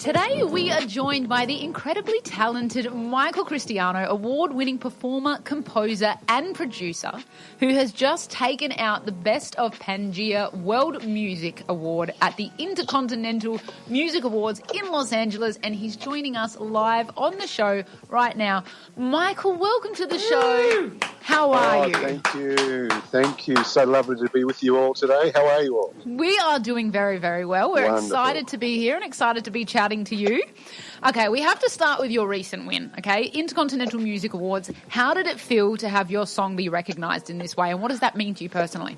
Today we are joined by the incredibly talented Michael Cristano, award-winning performer, composer and producer, who has just taken out the Best of Pangea World Music Award at the Intercontinental Music Awards in Los Angeles, and he's joining us live on the show right now. Michael, welcome to the show. How are you? Thank you. So lovely to be with you all today. How are you all? We are doing very, very well. We're Wonderful. excited to be here and excited to be chatting to you. Okay, we have to start with your recent win, okay? Intercontinental Music Awards. How did it feel to have your song be recognised in this way, and what does that mean to you personally?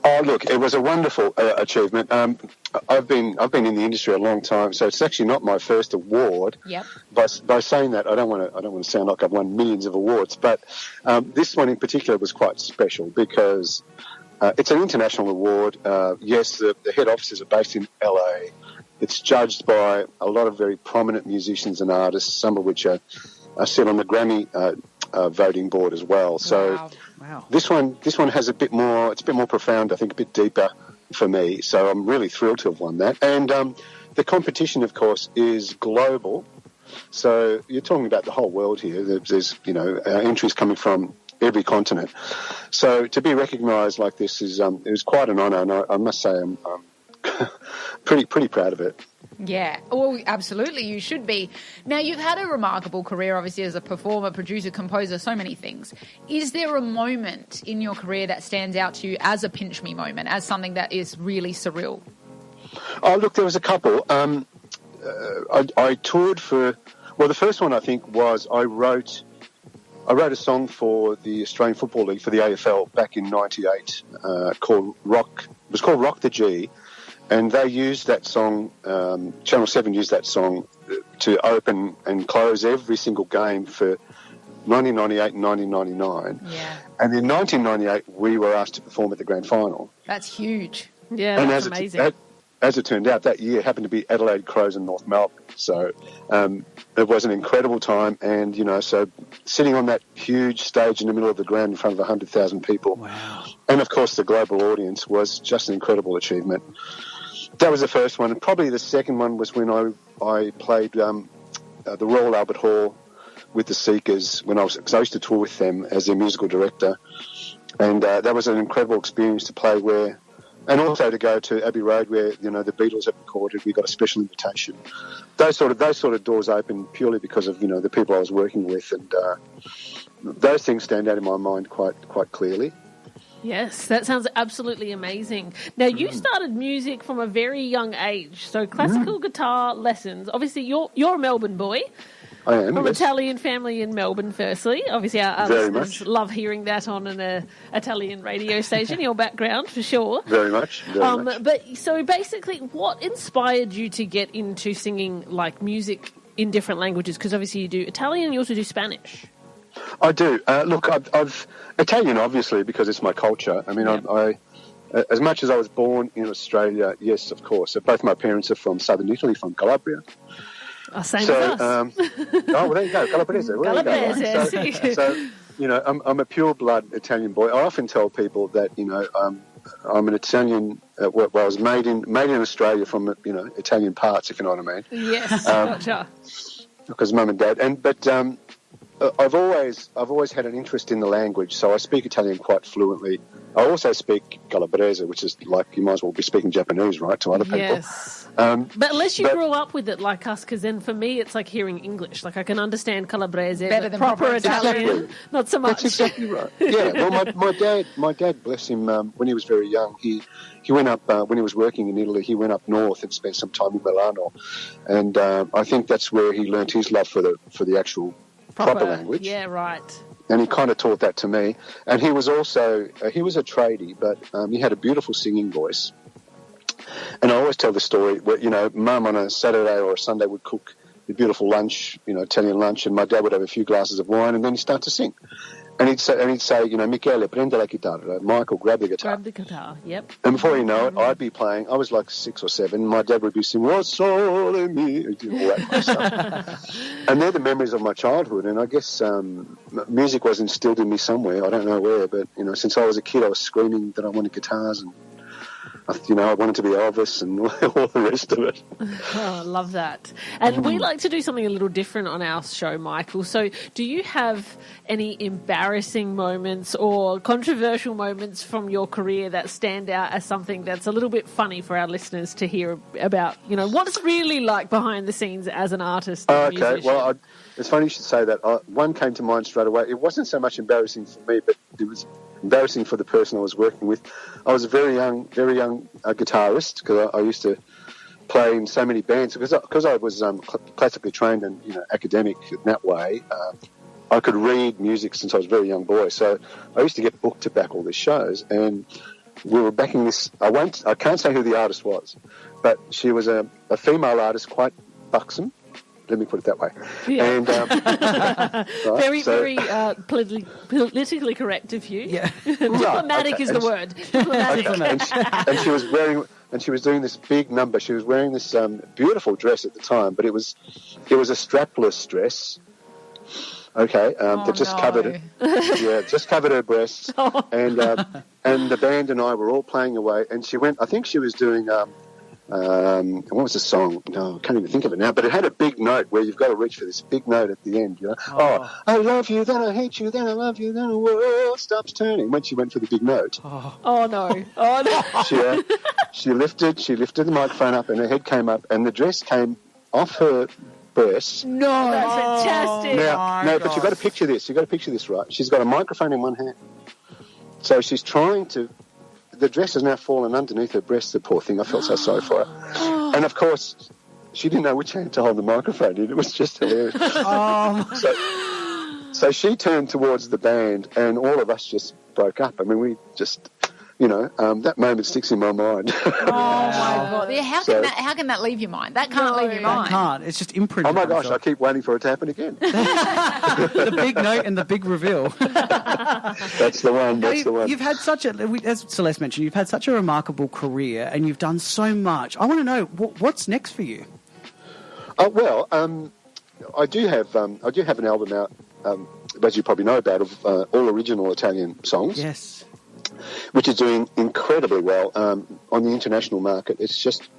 Oh, look, it was a wonderful achievement. I've been in the industry a long time, so it's actually not my first award. Yep. By saying that, I don't want to sound like I've won millions of awards, but this one in particular was quite special because it's an international award. Yes, the head offices are based in LA. It's judged by a lot of very prominent musicians and artists, some of which are sit on the Grammy voting board as well. So wow. This one has a bit more. It's a bit more profound. I think a bit deeper for me. So I'm really thrilled to have won that. And the competition, of course, is global. So you're talking about the whole world here. There's entries coming from every continent. So to be recognised like this is it was quite an honour, and I must say I'm pretty proud of it. Yeah, well, absolutely, you should be. Now, you've had a remarkable career, obviously, as a performer, producer, composer, so many things. Is there a moment in your career that stands out to you as a pinch me moment, as something that is really surreal? Oh, look, there was a couple. I toured for... Well, the first one, I think, was I wrote a song for the Australian Football League, for the AFL, back in 98, called Rock. It was called Rock the G. And they used that song, Channel 7 used that song to open and close every single game for 1998 and 1999. Yeah. And in 1998, we were asked to perform at the grand final. That's huge. Yeah, and that's amazing. As it turned out, that year happened to be Adelaide, Crows and North Melbourne. So it was an incredible time. And, so sitting on that huge stage in the middle of the ground in front of 100,000 people. Wow. And, of course, the global audience was just an incredible achievement. That was the first one. And probably the second one was when I played the Royal Albert Hall with the Seekers because I used to tour with them as their musical director. And that was an incredible experience to play where, and also to go to Abbey Road where, the Beatles have recorded. We got a special invitation. Those sort of doors opened purely because of, the people I was working with. And those things stand out in my mind quite clearly. Yes, that sounds absolutely amazing. Now, you started music from a very young age, so classical guitar lessons. Obviously, you're a Melbourne boy. I am. From yes. Italian family in Melbourne, firstly. Obviously, our Very listeners much. love hearing that on an Italian radio station, your background, for sure. Very much. Very much. But so basically, what inspired you to get into singing, like, music in different languages? Because obviously you do Italian, you also do Spanish. I do. Look, I've Italian, obviously, because it's my culture. I mean, Yep. I as much as I was born in Australia, yes, of course. Both my parents are from southern Italy, from Calabria. Oh, same So, as us. oh, well, there you go, Calabrese. Well, there you go, Calabrese. right? So, I'm a pure-blood Italian boy. I often tell people that, I'm an Italian. I was made in Australia from, Italian parts, if you know what I mean. Yes, gotcha. Because mum and dad, but I've always had an interest in the language, so I speak Italian quite fluently. I also speak Calabrese, which is like you might as well be speaking Japanese, right, to other people. Yes. But unless you grew up with it like us, because then for me it's like hearing English. Like I can understand Calabrese, Better but than proper Italian, Exactly. not so much. That's exactly right. Yeah. Well, my dad, bless him, when he was very young, he went up when he was working in Italy. He went up north and spent some time in Milano, and I think that's where he learnt his love for the actual proper language. Yeah, right. And he kind of taught that to me. And he was also, he was a tradie, but he had a beautiful singing voice. And I always tell the story where, Mum on a Saturday or a Sunday would cook a beautiful lunch, Italian lunch, and my dad would have a few glasses of wine, and then he'd start to sing. And he'd say, Michele, prende la chitarra. Michael, grab the guitar. Grab the guitar, yep. And before you know it, I'd be playing. I was like 6 or 7. My dad would be singing, "O sole mio," all that kind of stuff. And they're the memories of my childhood. And I guess music was instilled in me somewhere. I don't know where, but since I was a kid, I was screaming that I wanted guitars. And I wanted to be Elvis and all the rest of it. Oh, I love that. And we like to do something a little different on our show, Michael. So do you have any embarrassing moments or controversial moments from your career that stand out as something that's a little bit funny for our listeners to hear about, what it's really like behind the scenes as an artist and musician? Well, it's funny you should say that. One came to mind straight away. It wasn't so much embarrassing for me, but it was embarrassing for the person I was working with. I was a very young guitarist because I used to play in so many bands. Because I was classically trained and academic in that way, I could read music since I was a very young boy. So I used to get booked to back all these shows, and we were backing this. I can't say who the artist was, but she was a female artist, quite buxom. Let me put it that way. Yeah. And, right, very politically correct of you. Yeah. Diplomatic is the word. Diplomatic. And she was doing this big number. She was wearing this beautiful dress at the time, but it was a strapless dress. Okay, that just covered just covered her breasts, and the band and I were all playing away. And she went. I think she was doing. What was the song? No, I can't even think of it now. But it had a big note where you've got to reach for this big note at the end. I love you, then I hate you, then I love you, then the world stops turning. When she went for the big note. Oh no! She lifted the microphone up, and her head came up, and the dress came off her breasts. No, that's fantastic. No, but you've got to picture this. Right? She's got a microphone in one hand, so she's trying to. The dress has now fallen underneath her breast, the poor thing. I felt so sorry for her. And, of course, she didn't know which hand to hold the microphone in. It was just hilarious. So she turned towards the band, and all of us just broke up. I mean, we just... that moment sticks in my mind. Oh, my God. Yeah, how can that leave your mind? That can't leave your mind. That can't. It's just imprinted. Oh, my gosh, I keep waiting for it to happen again. The big note and the big reveal. That's the one. You've had as Celeste mentioned, you've had such a remarkable career and you've done so much. I want to know, what's next for you? I do have an album out, as you probably know about, of all original Italian songs. Yes. Which is doing incredibly well on the international market. It's just,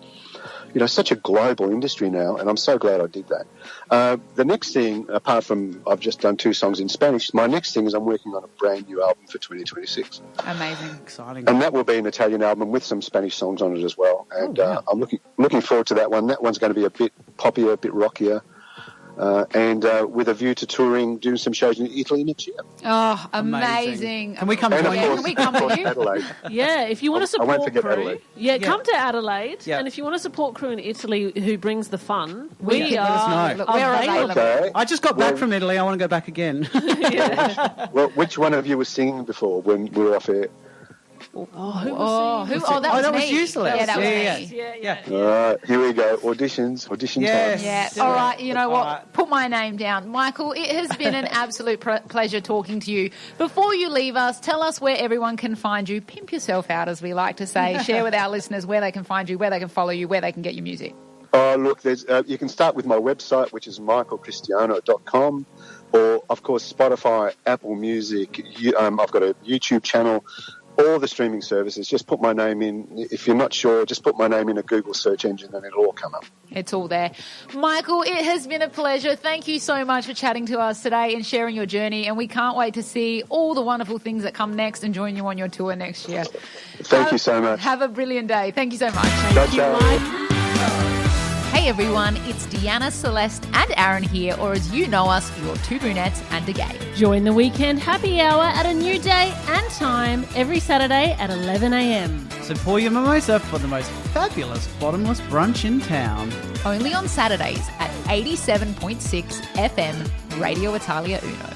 such a global industry now, and I'm so glad I did that. The next thing, apart from I've just done 2 songs in Spanish, my next thing is I'm working on a brand new album for 2026. Amazing. Exciting. And that will be an Italian album with some Spanish songs on it as well. And I'm looking forward to that one. That one's going to be a bit poppier, a bit rockier. And with a view to touring, doing some shows in Italy next year. Oh, amazing. Can we come join you? Can we come with you? Adelaide. Yeah, if you want to support I won't forget crew, Adelaide. come to Adelaide. Yeah. And if you want to support crew in Italy who brings the fun, let we us are know. Look, we're available. Okay. I just got back from Italy. I want to go back again. Well, which one of you was singing before when we were off air? Who Oh, was that was was me. you, Celeste. Yeah, that was me. Yeah. All right, here we go. Audition Yes. Yeah. All right. You know what? right. Put my name down. Michael, it has been an absolute pleasure talking to you. Before you leave us, tell us where everyone can find you. Pimp yourself out, as we like to say. Share with our listeners where they can find you, where they can follow you, where they can get your music. Oh, look, there's you can start with my website, which is michaelcristiano.com, or, of course, Spotify, Apple Music. I've got a YouTube channel. All the streaming services, just put my name in. If you're not sure, just put my name in a Google search engine and it'll all come up. It's all there. Michael, it has been a pleasure. Thank you so much for chatting to us today and sharing your journey. And we can't wait to see all the wonderful things that come next and join you on your tour next year. Thank you so much. Have a brilliant day. Thank you so much. Thank you, Mike. Hey everyone, it's Deanna, Celeste and Aaron here, or as you know us, your Two Brunettes and A Gay. Join the weekend happy hour at a new day and time every Saturday at 11 a.m. So pour your mimosa for the most fabulous bottomless brunch in town. Only on Saturdays at 87.6 FM, Radio Italia Uno.